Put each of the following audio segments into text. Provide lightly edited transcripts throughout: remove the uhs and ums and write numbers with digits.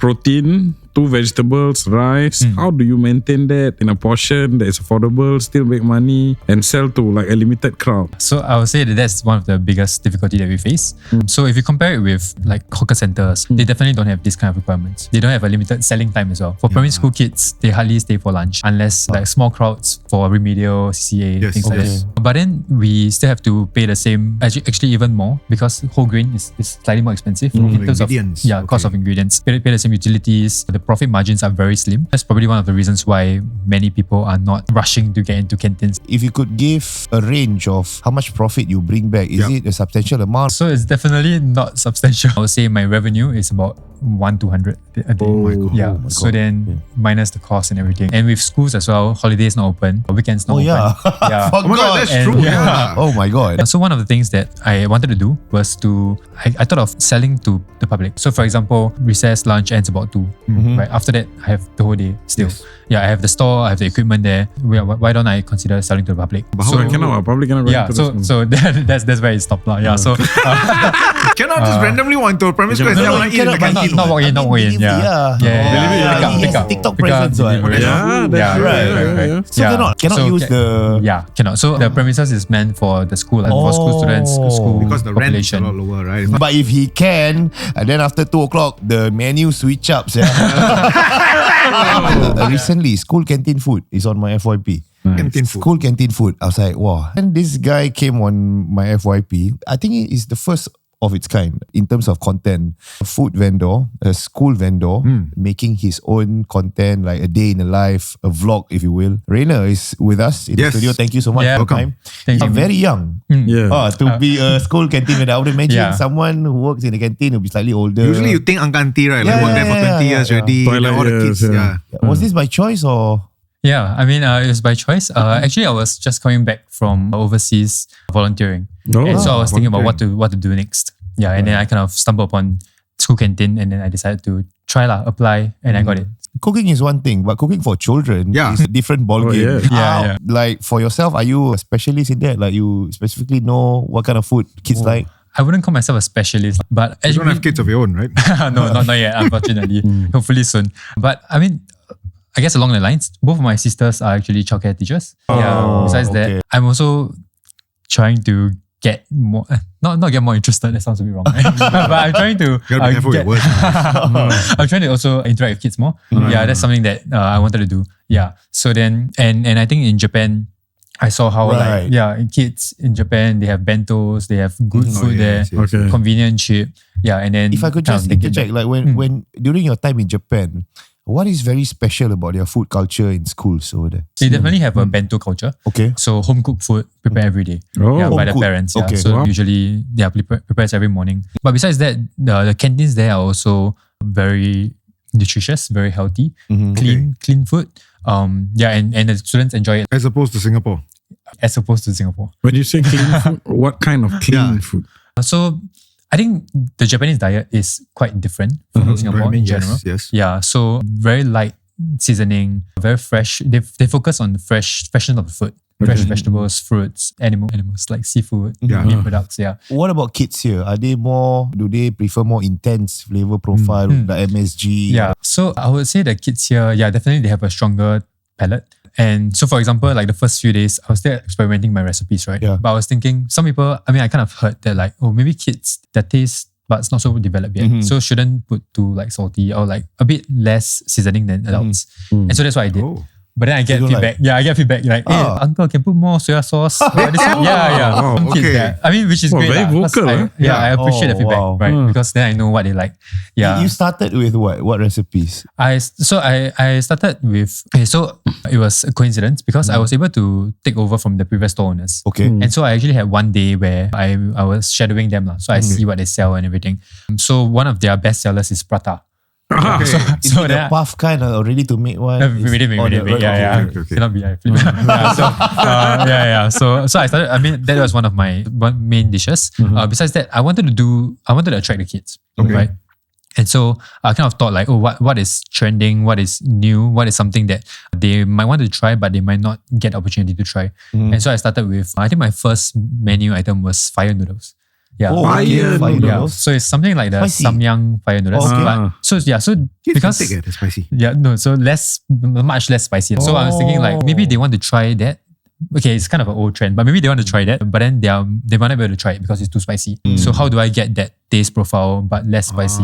protein, 2 vegetables, rice. How do you maintain that in a portion that is affordable, still make money and sell to like a limited crowd? So I would say that that's one of the biggest difficulty that we face. So if you compare it with like hawker centers, they definitely don't have this kind of requirements. They don't have a limited selling time as well. For primary school kids, they hardly stay for lunch unless like small crowds for remedial, CCA, things like that. But then we still have to pay the same, actually even more, because whole grain is slightly more expensive in terms of cost of ingredients. Pay the same utilities. The profit margins are very slim. That's probably one of the reasons why many people are not rushing to get into canteens. If you could give a range of how much profit you bring back, is it a substantial amount? So it's definitely not substantial. I would say my revenue is about 1-200 a day. Oh my God. Yeah. So then minus the cost and everything. And with schools as well, holidays not open, weekends not open. Yeah. Oh my God, that's true. Oh my God. So one of the things that I wanted to do was I thought of selling to the public. So for example, recess lunch ends about 2. Right? After that, I have the whole day still. Yeah, I have the store, I have the equipment there. Why don't I consider selling to the public? But how cannot? Public cannot. Yeah, so that's where it stopped. Yeah, so cannot just randomly walk into a primary school and say, I want to eat in the canteen. Not walk in. Yeah. Pick up. TikTok presence. Yeah, right. So cannot use the... Yeah, cannot. So the premises is meant for the school, for school students, school because the rent is a population. lot lower, right? But if he can, and then after 2 o'clock, the menu switch up. Recently, school canteen food is on my FYP. Canteen food. School canteen food. I was like, wow. And this guy came on my FYP. I think it is the first of its kind in terms of content. A food vendor, a school vendor, making his own content, like a day in the life, a vlog, if you will. Rayner is with us in the studio. Thank you so much for your time. Thank you. Very young. To be a school canteen vendor. I would imagine someone who works in the canteen will be slightly older. Usually you think Uncle Auntie, right? Like work there for 20 years already. All the kids. Was this by choice or? Yeah, I mean, it was by choice. Actually, I was just coming back from overseas volunteering. And so I was thinking about what to do next. Yeah, and then I kind of stumbled upon school canteen and then I decided to apply, and I got it. Cooking is one thing, but cooking for children is a different ballgame. Like for yourself, are you a specialist in that? Like you specifically know what kind of food kids like? I wouldn't call myself a specialist, but you don't have kids of your own, right? No, not yet, unfortunately. Hopefully soon. But I mean, I guess along the lines, both of my sisters are actually childcare teachers. Besides that, I'm also trying to get more, not get more interested. That sounds a bit wrong. Right? But I'm trying to. You gotta be careful with words. I'm trying to also interact with kids more. Yeah, that's something that I wanted to do. Yeah. So then, and I think in Japan, I saw how kids in Japan, they have bentos, they have good food there, convenient, cheap. Yeah, and then if I could just interject, like when during your time in Japan, what is very special about their food culture in schools over there? They definitely have a bento culture. Okay. So home cooked food prepared every day. By the parents. Okay. So usually prepared every morning. But besides that, the canteens there are also very nutritious, very healthy, clean food. And the students enjoy it. As opposed to Singapore. When you say clean food, what kind of clean food? So I think the Japanese diet is quite different from Singapore in general. Yes. Yeah, so very light seasoning, very fresh. They focus on the freshness of the food. Fresh vegetables, fruits, animals like seafood, meat products. Yeah. What about kids here? Do they prefer more intense flavor profile, the MSG? Yeah. So I would say the kids here, definitely they have a stronger palate. And so for example, like the first few days, I was still experimenting my recipes, right? Yeah. But I was thinking, some people, I kind of heard that like, maybe kids, their taste bud's not so developed yet. So shouldn't put too like salty or like a bit less seasoning than adults. And so that's what I did. But then I get feedback. I get feedback like, hey, uncle, can put more soya sauce. Wow, okay. I mean, which is great. Very vocal. I appreciate the feedback, right? Because then I know what they like. Yeah. You started with what? What recipes? I started with, so it was a coincidence because I was able to take over from the previous store owners. Okay. And so I actually had one day where I was shadowing them. So I see what they sell and everything. So one of their best sellers is prata. Okay. So the puff kind of ready to make one? Ready to make. Cannot be. So I started, that was one of my main dishes. Besides that, I wanted to attract the kids. Right? And so I kind of thought like, what is trending? What is new? What is something that they might want to try, but they might not get the opportunity to try? And so I started with, I think my first menu item was fire noodles. Yeah. Oh, Fire fire noodles. Yeah. noodles. So it's something like the Spicy. samyang fire noodles. Okay. But, so yeah, so because It's spicy. yeah, no, so much less spicy. So I was thinking like maybe they want to try that. Okay, it's kind of an old trend, but maybe they want to try that, but then they might not be able to try it because it's too spicy. So how do I get that taste profile but less spicy?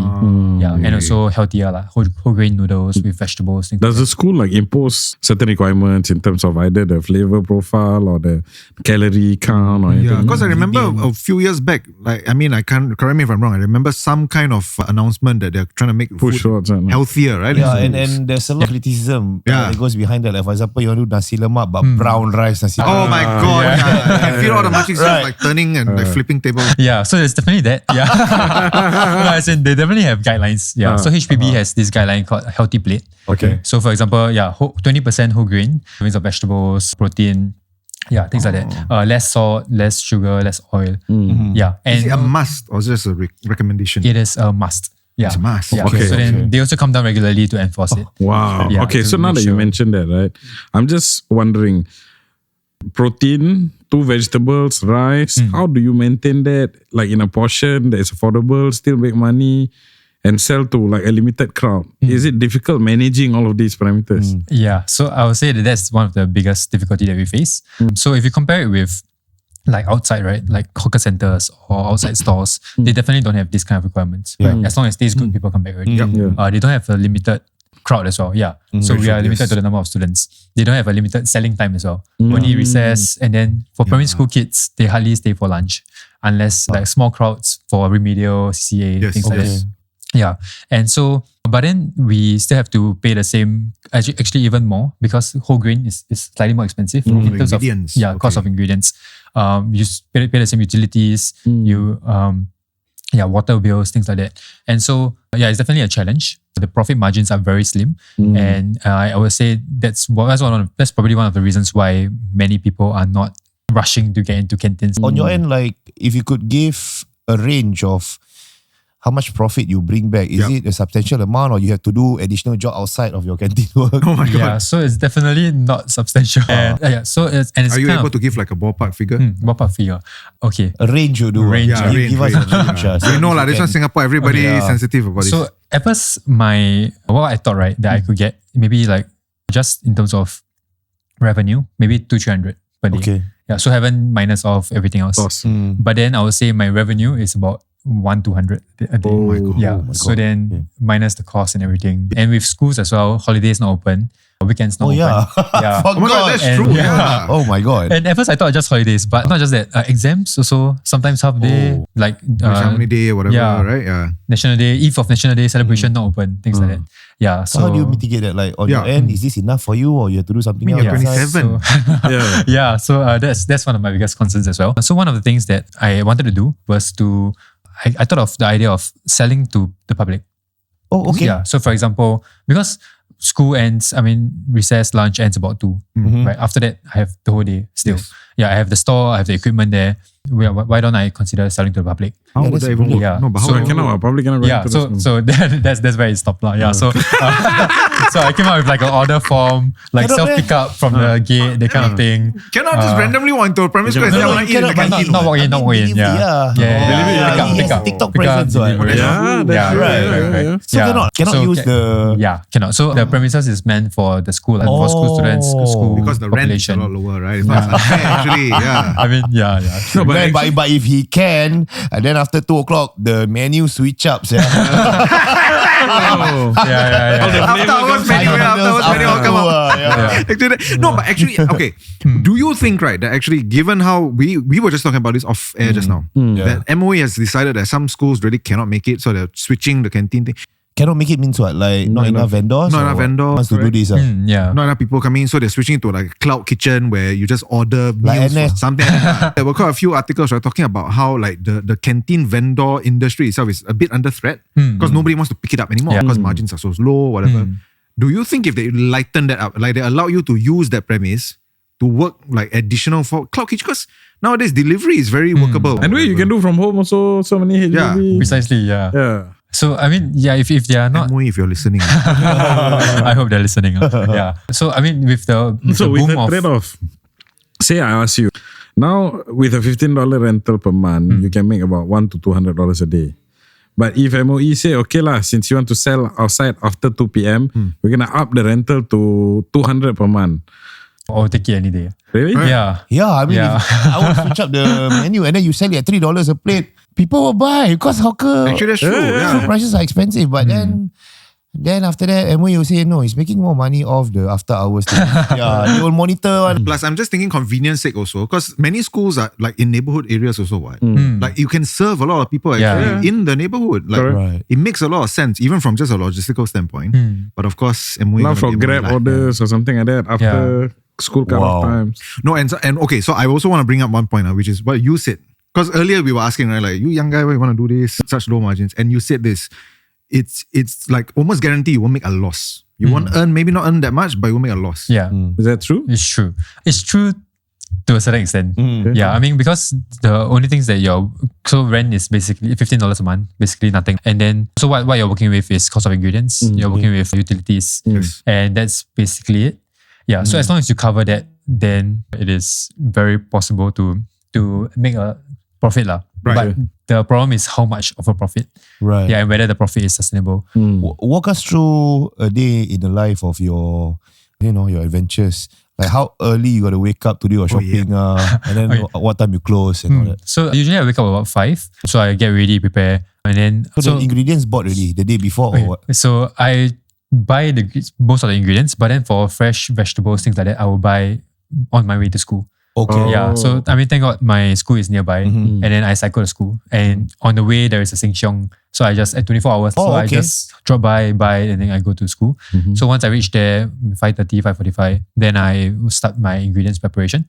Yeah, and also healthier lah. Whole grain noodles with vegetables. Things Does like the school like impose certain requirements in terms of either the flavor profile or the calorie count or anything? Yeah, because I remember a few years back, like I mean, I can't correct me if I'm wrong. I remember some kind of announcement that they're trying to make Push food towards that. healthier, right? Yeah, In schools. and there's a lot of criticism Yeah. that goes behind that. Like for example, you want to do nasi lemak but brown rice nasi lemak. Oh my god! Yeah. I feel all the munchies like turning and like flipping tables. Yeah, so there's definitely that. Yeah. No, as in, they definitely have guidelines. Yeah. So HPB has this guideline called Healthy Plate. Okay. So for example, 20% whole grain, means of vegetables, protein, yeah, things like that. Less salt, less sugar, less oil. Yeah. Is it a And must or is it just a recommendation? it is a must. Yeah. It's a must. Yeah. Okay. So then they also come down regularly to enforce it. Wow. Yeah, Okay, to so now make that you sure. mentioned that, right? I'm just wondering, protein, 2 vegetables, rice, how do you maintain that like in a portion that is affordable, still make money and sell to like a limited crowd? Is it difficult managing all of these parameters? Yeah, so I would say that that's one of the biggest difficulty that we face. So if you compare it with like outside, right, like hawker centers or outside stores, they definitely don't have this kind of requirements. Right? As long as it tastes good, people come back already. They don't have a limited crowd as well. Yeah, so we are limited to the number of students. They don't have a limited selling time as well. Only recess, and then for primary school kids, they hardly stay for lunch unless like small crowds for remedial, CCA, Yes. things like Okay. that. Yeah. And so, but then we still have to pay the same, actually even more because whole grain is slightly more expensive in terms of Ingredients. cost of ingredients. You pay the same utilities, water bills, things like that. And so, it's definitely a challenge. The profit margins are very slim. And I would say that's probably one of the reasons why many people are not rushing to get into canteens. On your end, like if you could give a range of how much profit you bring back, is it a substantial amount or you have to do additional job outside of your canteen work? Oh my god! Yeah, so it's definitely not substantial. So it's Are you kind able of to give like a ballpark figure? ballpark figure. Okay. A range you do. Range, Give, range, give us range. a range. So You know, if like this can- one Singapore, everybody Okay, is sensitive about So this. at first, what I thought, right, that I could get maybe like just in terms of revenue, maybe 200-300 per day. Okay. Yeah, so haven't minus off everything else. Cost. But then I would say my revenue is about 100-200 a day. Oh my God. Yeah. my So God. then minus the cost and everything. And with schools as well, holidays not open, weekends not Oh open. yeah. Yeah. Oh my god, that's And- true. yeah. Yeah. Oh my god. And at first I thought just holidays, but not just that. Exams also sometimes half day, Oh. like Family day or whatever, yeah. right? Yeah. National Day, Eve of National Day celebration not open, things like that. Yeah. So how do you mitigate that? Like on your Yeah. end, is this enough for you or you have to do something I mean, else? you're besides? 27. Yeah. Yeah, so that's one of my biggest concerns as well. So one of the things that I wanted to do was I thought of the idea of selling to the public. Oh, okay. Yeah. So for example, because school ends, recess, lunch ends about 2. Right. After that, I have the whole day still. Yes. Yeah, I have the store, I have the equipment there. Why don't I consider selling to the public? How Yeah, would that's that even work? brilliant. No, but how So- would that work? Probably cannot go Yeah, into the so that's where it stopped. Yeah. So so I came out with like an order form, like Cannot, self pick up from the gate, that kind of thing. Cannot just randomly walk into a primary school and say, I No, want to you eat in the cannot, but canteen. Not walk in, not walk in. delivery, Yeah. yeah. Yeah. He has TikTok presence, right? delivery. Yeah, that's Yeah, right. So cannot So use the Yeah, cannot. So the premises is meant for the school, like for school students, school Because the rent is a population. lot lower, right? It's not as unfair, actually. Yeah. I mean, yeah. No, but Man, actually- but if he can, and then after 2 o'clock, the menu switch up. Yeah. Oh. Yeah. After hours menu, will come up. Actually, no, but actually, okay. Do you think, right, that actually, given how we were just talking about this off air just now, that MOE has decided that some schools really cannot make it, so they're switching the canteen thing. Cannot make it means what? Like not enough vendors? Not or enough what? vendors, Wants to do correct. this. Yeah. Not enough people coming in, so they're switching to like a cloud kitchen where you just order Like meals for NS. something. There were quite a few articles right, talking about how like the canteen vendor industry itself is a bit under threat because nobody wants to pick it up anymore because margins are so low, whatever. Do you think if they lighten that up, like they allow you to use that premise to work like additional for cloud kitchen? Because nowadays delivery is very workable. And wait, you can do from home also. So many HDB. Precisely, yeah. Yeah. So I mean, yeah, if they are not, MOE, if you're listening. I hope they're listening. Yeah. So I mean, with the So boom with the of trade-off, say I ask you, Now, with a $15 rental per month, you can make about $100 to $200 a day. But if MOE say, okay lah, since you want to sell outside after 2 p.m., we're going to up the rental to $200 per month. Or take it any day. Really? Yeah. Yeah, I mean, Yeah. if I will switch up the menu and then you sell it at $3 a plate, people will buy because hawker Actually, that's true. food Yeah. prices are expensive. But then after that, MOE will say, no, he's making more money off the after hours thing. Yeah, they will monitor one. Plus, I'm just thinking convenience sake also, because many schools are like in neighborhood areas also. What like you can serve a lot of people actually in the neighborhood. Like Right. it makes a lot of sense, even from just a logistical standpoint. But of course, MOE Now gonna for be MOE Grab lah. orders or something like that after school cut-off times. No, and okay, so I also want to bring up one point, which is what you said. Because earlier we were asking, right, like, you young guy, why you want to do this, such low margins? And you said this, it's like almost guarantee you won't make a loss. You won't earn, maybe not earn that much, but you will make a loss. Yeah. Is that true? It's true. It's true to a certain extent. Yeah, I mean, because the only things that so rent is basically $15 a month, basically nothing. And then, so what you're working with is cost of ingredients, you're working with utilities, and that's basically it. Yeah, so as long as you cover that, then it is very possible to make a profit lah. Right. But the problem is how much of a profit. Right. Yeah, and whether the profit is sustainable. Walk us through a day in the life of your adventures. Like how early you got to wake up to do your shopping, and then what time you close and all that. So usually I wake up about 5. So I get ready, prepare, and then So the ingredients bought already the day before or what? So I buy most of the ingredients, but then for fresh vegetables, things like that, I will buy on my way to school. Okay. Yeah, so I mean, thank God my school is nearby, and then I cycle to school, and on the way there is a Sheng Siong, so I just at 24 hours, so I just drop by, buy, and then I go to school. So once I reach there, 5:30, 5:45, then I will start my ingredients preparation.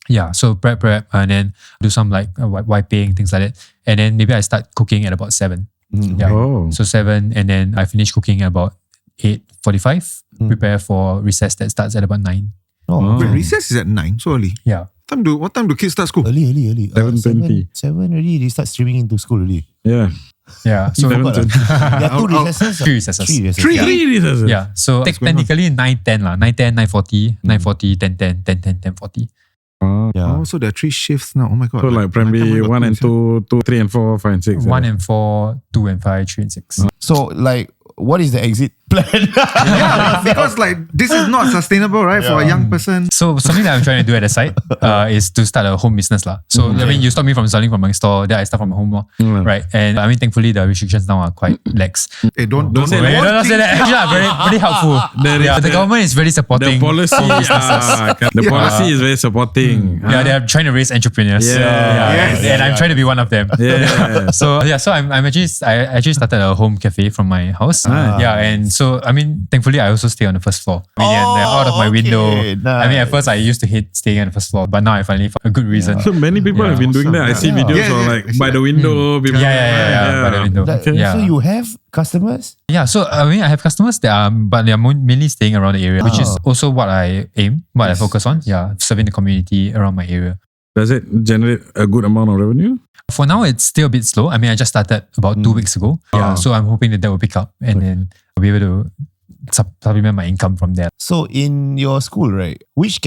Yeah, so prep, and then do some like wiping, things like that, and then maybe I start cooking at about 7. Yeah, so 7, and then I finish cooking at about 8:45. Prepare for recess that starts at about 9. Wait, recess is at 9, so early. Yeah. What time do kids start school? Early. 7:20. 7 already, they start streaming into school already. Yeah. Yeah. So There are 2 recesses? 3 recesses. 3 recesses. Three recesses. Yeah. So technically 9:10 lah. 9:10, 9:40, 9:40, 10:10, 10:10, 10:40. Yeah. Oh, so there are 3 shifts now. Oh my God. So like primary 1 and 2, 2, 3 and 4, 5 and 6. 1 and 4, 2 and 5, 3 and 6. So like, what is the exit plan? Yeah, because like this is not sustainable, right, for a young person. So something that I'm trying to do at the side is to start a home business lah. So I mean, you stop me from selling from my store, then I start from home lah, right? And I mean, thankfully the restrictions now are quite lax. Hey, don't say say that. Don't say that. Actually, very helpful. The government is very The supporting. policy, the policy is very supporting. Yeah, they are trying to raise entrepreneurs. Yeah. And I'm trying to be one of them. Yeah. So I actually started a home cafe from my house. Yeah, and so I mean, thankfully I also stay on the first floor. I mean, they're out of my window. Nice. I mean, at first I used to hate staying on the first floor, but now I finally found a good reason. So many people have been doing that. I see videos of like by the window. People By the window. Yeah. So you have customers? Yeah, so I mean, I have customers that are, but they are mainly staying around the area, which is also what I I focus on. Yeah, serving the community around my area. Does it generate a good amount of revenue? For now, it's still a bit slow. I mean, I just started about 2 weeks ago. Yeah, so I'm hoping that will pick up and then I'll be able to supplement my income from there. So in your school, right, which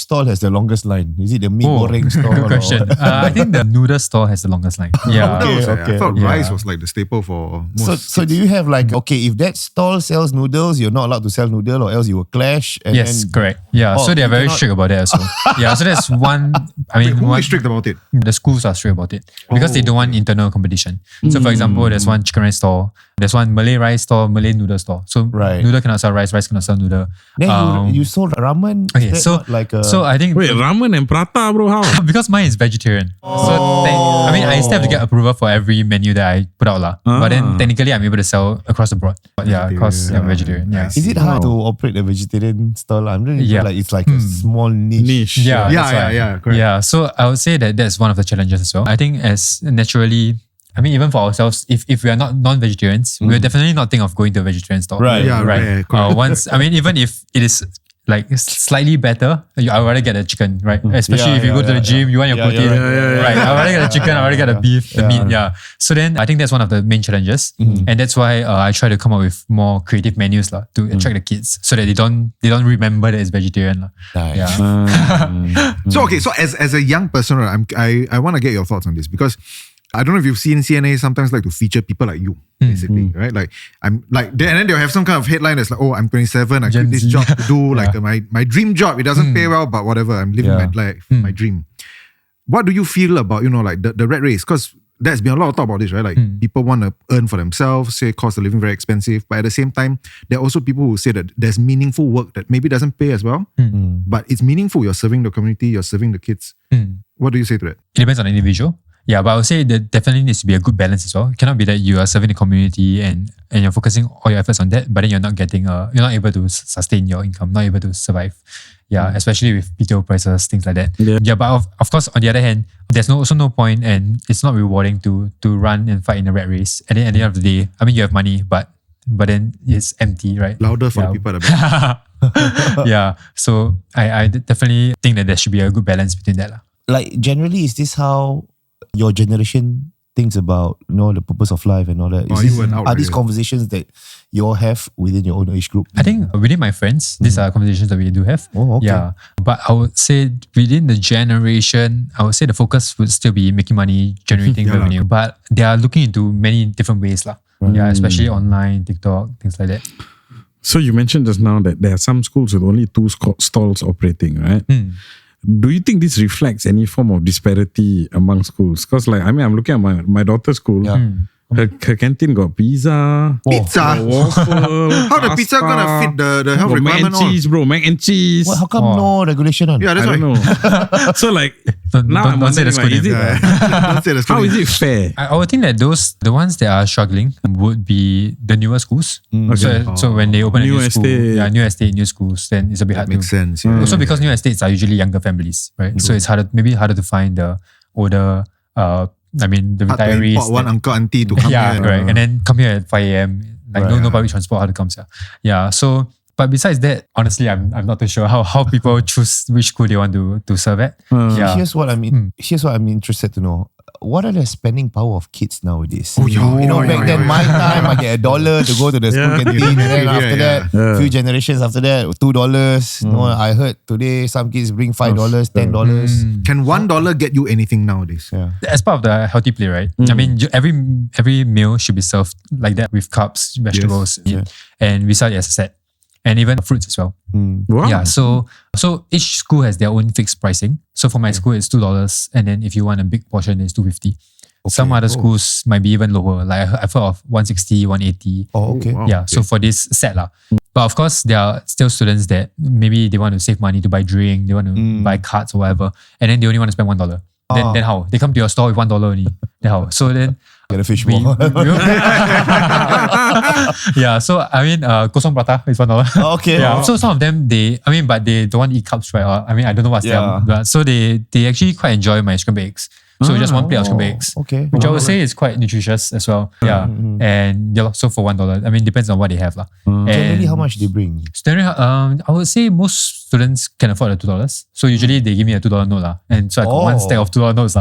stall has the longest line? Is it the mee goreng stall? Good question. I think the noodle store has the longest line. Yeah. I thought rice was like the staple for most. So do you have like, okay, if that stall sells noodles, you're not allowed to sell noodle or else you will clash? And Yes, then, correct. Yeah, so they're very strict about that also. Yeah, so that's one. I mean, Who is strict about it? The schools are strict about it because they don't want internal competition. So for example, there's one chicken rice store, there's one Malay rice store, Malay noodle store. So noodle cannot sell rice, rice cannot sell noodle. Then you sold ramen? Okay, Is that so not like a... so I think Wait, ramen and prata, bro? How? because mine is vegetarian. I mean, I still have to get approval for every menu that I put out lah. But then technically I'm able to sell across the board. But yeah, because I'm vegetarian. Yeah. Is it hard to operate a vegetarian stall? I'm really like it's like a small niche. Yeah, that's why. Yeah, correct. Yeah, so I would say that that's one of the challenges as well. I think as naturally, I mean, even for ourselves, if we are not non-vegetarians, we'll definitely not think of going to a vegetarian store. Right. Yeah, right. Once, I mean, even if it is like slightly better, I would rather get a chicken, right? Especially if you go to the gym, you want your protein. Right. I would rather get a chicken, I would rather get a beef, the meat. Yeah. So then I think that's one of the main challenges. And that's why I try to come up with more creative menus to attract the kids so that they don't remember that it's vegetarian. Nice. Yeah. So as a young person, right, I want to get your thoughts on this because I don't know if you've seen CNA sometimes like to feature people like you, basically, right? Like I'm like, and then they'll have some kind of headline that's like, oh, I'm 27, I quit this job to do like my dream job. It doesn't pay well, but whatever, I'm living my life, my dream. What do you feel about, like the rat race? Because there's been a lot of talk about this, right? Like people want to earn for themselves, say cost of living very expensive, but at the same time, there are also people who say that there's meaningful work that maybe doesn't pay as well, but it's meaningful. You're serving the community, you're serving the kids. What do you say to that? It depends on the individual. Yeah, but I would say there definitely needs to be a good balance as well. It cannot be that you are serving the community and you're focusing all your efforts on that, but then you're not getting you're not able to sustain your income, not able to survive. Yeah, especially with BTO prices, things like that. Yeah, but of course, on the other hand, there's also no point and it's not rewarding to run and fight in a rat race. And then at the end of the day, I mean, you have money, but then it's empty, right? Louder for the people at the back. Yeah, so I definitely think that there should be a good balance between that. Like generally, is this how your generation thinks about the purpose of life and all that? Are these conversations that you all have within your own age group? I think within my friends, these are conversations that we do have. Oh, okay. Yeah, but I would say within the generation, I would say the focus would still be making money, generating revenue. But they are looking into many different ways. Yeah, especially online, TikTok, things like that. So you mentioned just now that there are some schools with only 2 stalls operating, right? Do you think this reflects any form of disparity among schools? Because I'm looking at my daughter's school. Her canteen got pizza, waffle. How the pizza gonna fit the health requirement? Mac and cheese, bro. Mac and cheese. How come no regulation on? Yeah, that's I don't know. So don't say the school name. How is it fair? I would think that the ones that are struggling would be the newer schools. So when they open a new school, new estate, new schools, then it's a bit hard. Makes sense. Yeah. Also because new estates are usually younger families, right? So it's maybe harder to find the older. The retirees. Import one uncle, auntie to come here. Yeah, correct. And then come here at 5 a.m. No public transport, how to come here. Yeah, so, but besides that, honestly, I'm not too sure how people choose which school they want to serve at. Here's what I'm interested to know. What are the spending power of kids nowadays? Back then, my time, I get $1 to go to the school canteen, and then after that, few generations after that, $2. I heard today some kids bring $5, $10. Can $1 get you anything nowadays? Yeah. As part of the healthy play, right? I mean, every meal should be served like that with carbs, vegetables, and we sell it as a set. And even fruits as well. Wow. Yeah, so each school has their own fixed pricing. So for my school, it's $2. And then if you want a big portion, it's $2.50. Some other schools might be even lower. Like I've heard of $160, $180. Oh, okay. Wow. Yeah, so for this set. But of course, there are still students that maybe they want to save money to buy drink, they want to buy cards or whatever. And then they only want to spend $1. Then how? They come to your store with $1 only. Then how? So then get a fish ball. Yeah, so I mean, kosong prata is $1. Okay. Yeah. So some of them but they don't want to eat carbs, right? Or, I don't know what's them. But so they actually quite enjoy my scrambled eggs. So just one plate of scrambled eggs. Okay. Which I would say is quite nutritious as well. Yeah. And so for $1. Depends on what they have. Generally, how much they bring? I would say most students can afford the $2. So usually they give me a $2 note. And so I got one stack of $2 notes.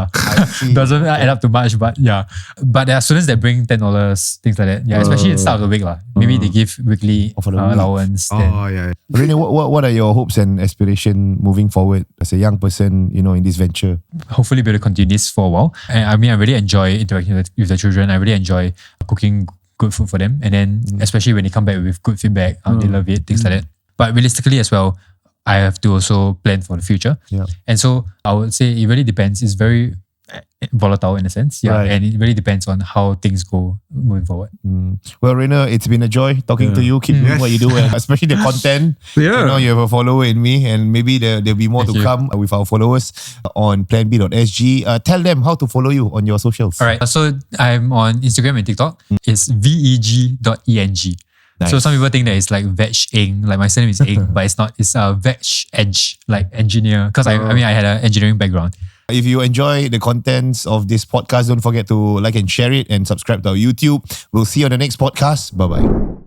Doesn't add up to much, but yeah. But there are students that bring $10, things like that. Yeah, especially at the start of the week. Maybe they give weekly allowance. Rayner, what are your hopes and aspirations moving forward as a young person, in this venture? Hopefully be able to continue this for a while. And I really enjoy interacting with the children. I really enjoy cooking good food for them. And then especially when they come back with good feedback, they love it, things like that. But realistically as well, I have to also plan for the future. Yeah. And so I would say it really depends. It's very volatile in a sense. Yeah. Right. And it really depends on how things go moving forward. Well, Rayner, it's been a joy talking to you. Keep doing what you do, and especially the content. You have a follower in me, and maybe there'll be more to come with our followers on planb.sg. Tell them how to follow you on your socials. All right. So I'm on Instagram and TikTok. It's veg.eng. Nice. So some people think that it's like veg-ing, like my surname is ing, but it's not. It's veg-edge, like engineer. Because I had an engineering background. If you enjoy the contents of this podcast, don't forget to like and share it and subscribe to our YouTube. We'll see you on the next podcast. Bye-bye.